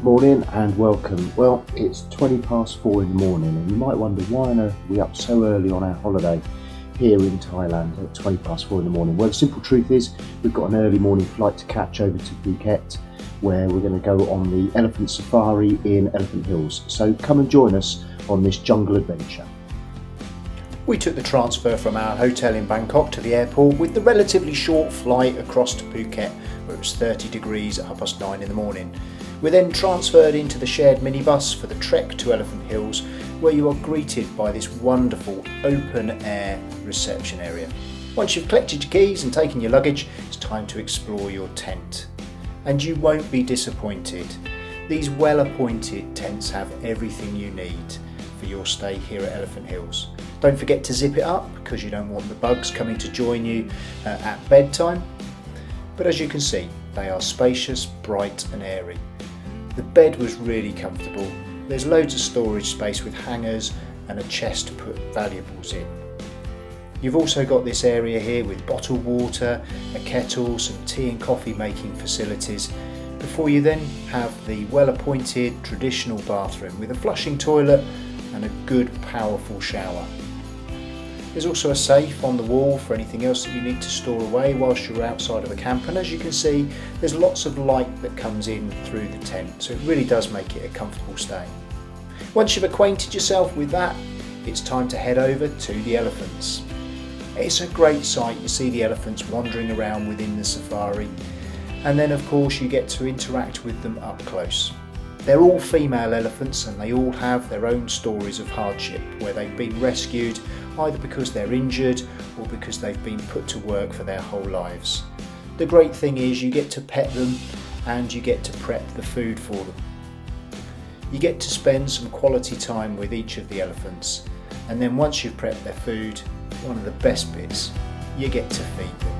Good morning and welcome. Well, it's 20 past 4 in the morning and you might wonder why are we up so early on our holiday here in Thailand at 20 past 4 in the morning. Well, the simple truth is we've got an early morning flight to catch over to Phuket where we're going to go on the elephant safari in Elephant Hills. So come and join us on this jungle adventure. We took the transfer from our hotel in Bangkok to the airport with the relatively short flight across to Phuket where it was 30 degrees at 9:30 in the morning. We're then transferred into the shared minibus for the trek to Elephant Hills where you are greeted by this wonderful open air reception area. Once you've collected your keys and taken your luggage, it's time to explore your tent. And you won't be disappointed. These well appointed tents have everything you need for your stay here at Elephant Hills. Don't forget to zip it up because you don't want the bugs coming to join you at bedtime. But as you can see, they are spacious, bright and airy. The bed was really comfortable. There's loads of storage space with hangers and a chest to put valuables in. You've also got this area here with bottled water, a kettle, some tea and coffee making facilities, before you then have the well appointed traditional bathroom with a flushing toilet and a good powerful shower. There's also a safe on the wall for anything else that you need to store away whilst you're outside of the camp, and as you can see there's lots of light that comes in through the tent, so it really does make it a comfortable stay. Once you've acquainted yourself with that, it's time to head over to the elephants. It's a great sight, you see the elephants wandering around within the safari, and then of course you get to interact with them up close. They're all female elephants and they all have their own stories of hardship where they've been rescued either because they're injured or because they've been put to work for their whole lives. The great thing is you get to pet them and you get to prep the food for them. You get to spend some quality time with each of the elephants, and then once you've prepped their food, one of the best bits, you get to feed them.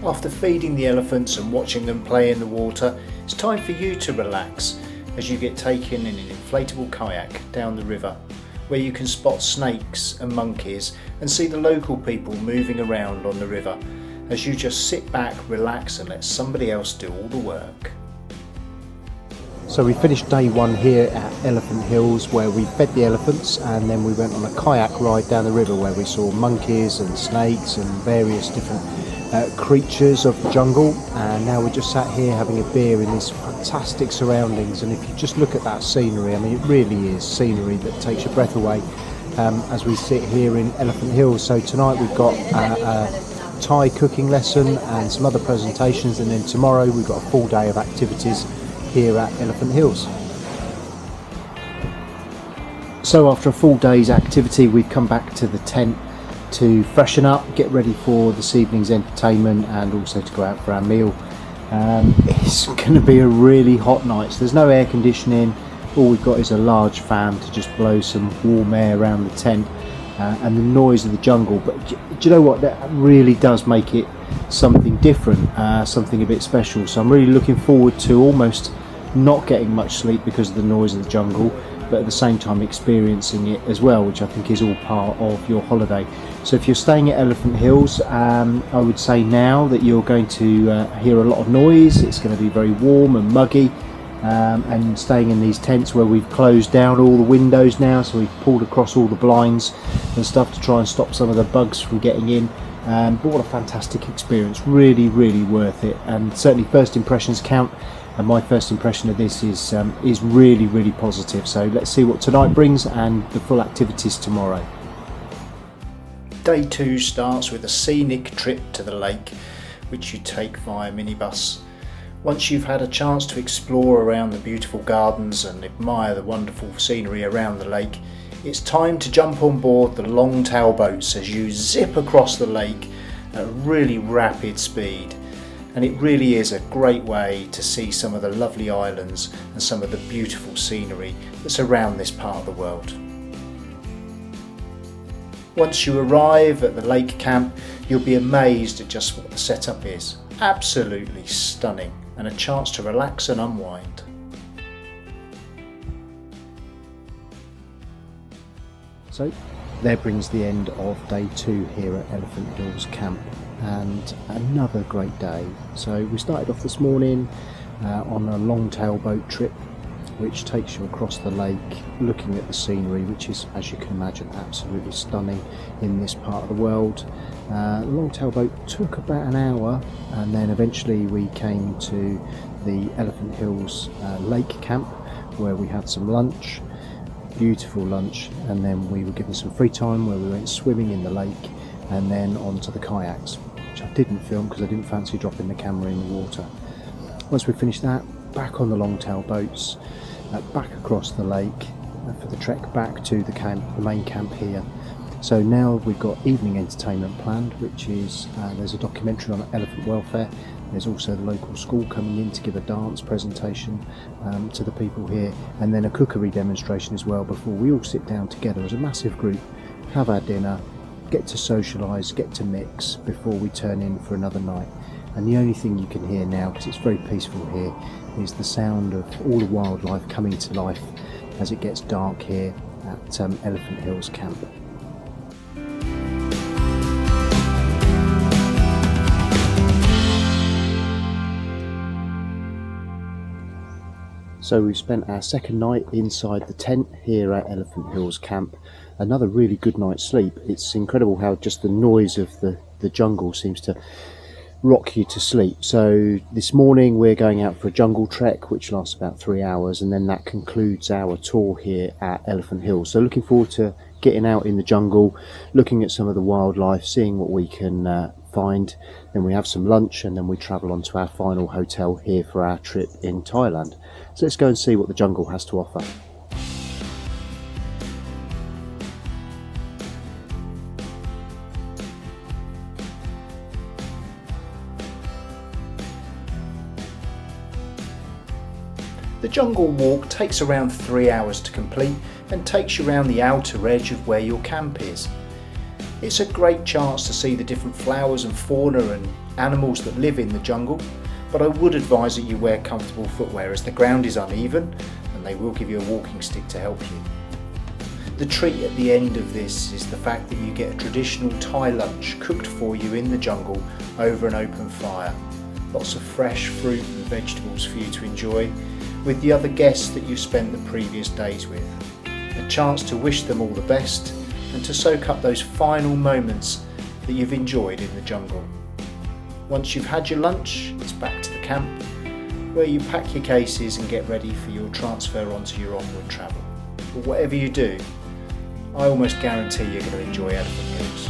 After feeding the elephants and watching them play in the water, it's time for you to relax as you get taken in an inflatable kayak down the river where you can spot snakes and monkeys and see the local people moving around on the river as you just sit back, relax and let somebody else do all the work. So we finished day one here at Elephant Hills where we fed the elephants and then we went on a kayak ride down the river where we saw monkeys and snakes and various different creatures of the jungle, and now we're just sat here having a beer in these fantastic surroundings. And if you just look at that scenery, I mean it really is scenery that takes your breath away as we sit here in Elephant Hills. So tonight we've got a Thai cooking lesson and some other presentations, and then tomorrow we've got a full day of activities here at Elephant Hills. So after a full day's activity we've come back to the tent to freshen up, get ready for this evening's entertainment and also to go out for our meal. It's going to be a really hot night, so there's no air conditioning, all we've got is a large fan to just blow some warm air around the tent and the noise of the jungle. But do you know what, that really does make it something different, something a bit special. So I'm really looking forward to almost not getting much sleep because of the noise of the jungle, but at the same time experiencing it as well, which I think is all part of your holiday. So if you're staying at Elephant Hills, I would say now that you're going to hear a lot of noise. It's going to be very warm and muggy, and staying in these tents where we've closed down all the windows now, so we've pulled across all the blinds and stuff to try and stop some of the bugs from getting in. But what a fantastic experience, really worth it, and certainly first impressions count. And my first impression of this is really positive. So let's see what tonight brings and the full activities tomorrow. Day 2 starts with a scenic trip to the lake which you take via minibus. Once you've had a chance to explore around the beautiful gardens and admire the wonderful scenery around the lake, it's time to jump on board the Longtail boats as you zip across the lake at a really rapid speed. and it really is a great way to see some of the lovely islands and some of the beautiful scenery that's around this part of the world. Once you arrive at the lake camp, you'll be amazed at just what the setup is. Absolutely stunning, and a chance to relax and unwind. So there brings the end of day 2 here at Elephant Hills Camp, and another great day. So we started off this morning on a Longtail boat trip, which takes you across the lake looking at the scenery, which is, as you can imagine, absolutely stunning in this part of the world. The Longtail boat took about an hour, and then eventually we came to the Elephant Hills Lake Camp, where we had some lunch, beautiful lunch, and then we were given some free time where we went swimming in the lake and then onto the kayaks, which I didn't film because I didn't fancy dropping the camera in the water. Once we finished that, back on the Longtail boats, back across the lake for the trek back to the camp, the main camp here. So now we've got evening entertainment planned, which is there's a documentary on elephant welfare. There's also the local school coming in to give a dance presentation to the people here, and then a cookery demonstration as well before we all sit down together as a massive group, have our dinner, get to socialise, get to mix before we turn in for another night. And the only thing you can hear now, because it's very peaceful here, is the sound of all the wildlife coming to life as it gets dark here at Elephant Hills Camp. So we've spent our second night inside the tent here at Elephant Hills Camp. Another really good night's sleep. It's incredible how just the noise of the jungle seems to rock you to sleep. So this morning we're going out for a jungle trek which lasts about 3 hours, and then that concludes our tour here at Elephant Hills. So looking forward to getting out in the jungle, looking at some of the wildlife, seeing what we can find. Then we have some lunch, and then we travel on to our final hotel here for our trip in Thailand. So let's go and see what the jungle has to offer. The jungle walk takes around 3 hours to complete and takes you around the outer edge of where your camp is. It's a great chance to see the different flowers and fauna and animals that live in the jungle, but I would advise that you wear comfortable footwear as the ground is uneven, and they will give you a walking stick to help you. The treat at the end of this is the fact that you get a traditional Thai lunch cooked for you in the jungle over an open fire. Lots of fresh fruit and vegetables for you to enjoy with the other guests that you've spent the previous days with. A chance to wish them all the best and to soak up those final moments that you've enjoyed in the jungle. Once you've had your lunch, it's back to the camp, where you pack your cases and get ready for your transfer onto your onward travel. But whatever you do, I almost guarantee you're going to enjoy Elephant Hills.